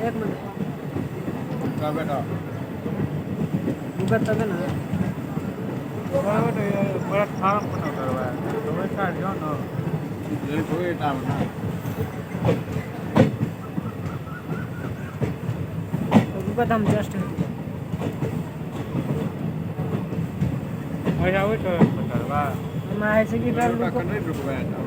एक मिनट क्या बेटा भुगत तब ना बड़ा फार्म बना करवाया तो वैसा जो ना ये कोई काम ना भुगत हम जस्ट अच्छा वो तो करवा हम ऐसे की कर नहीं रुकवाया था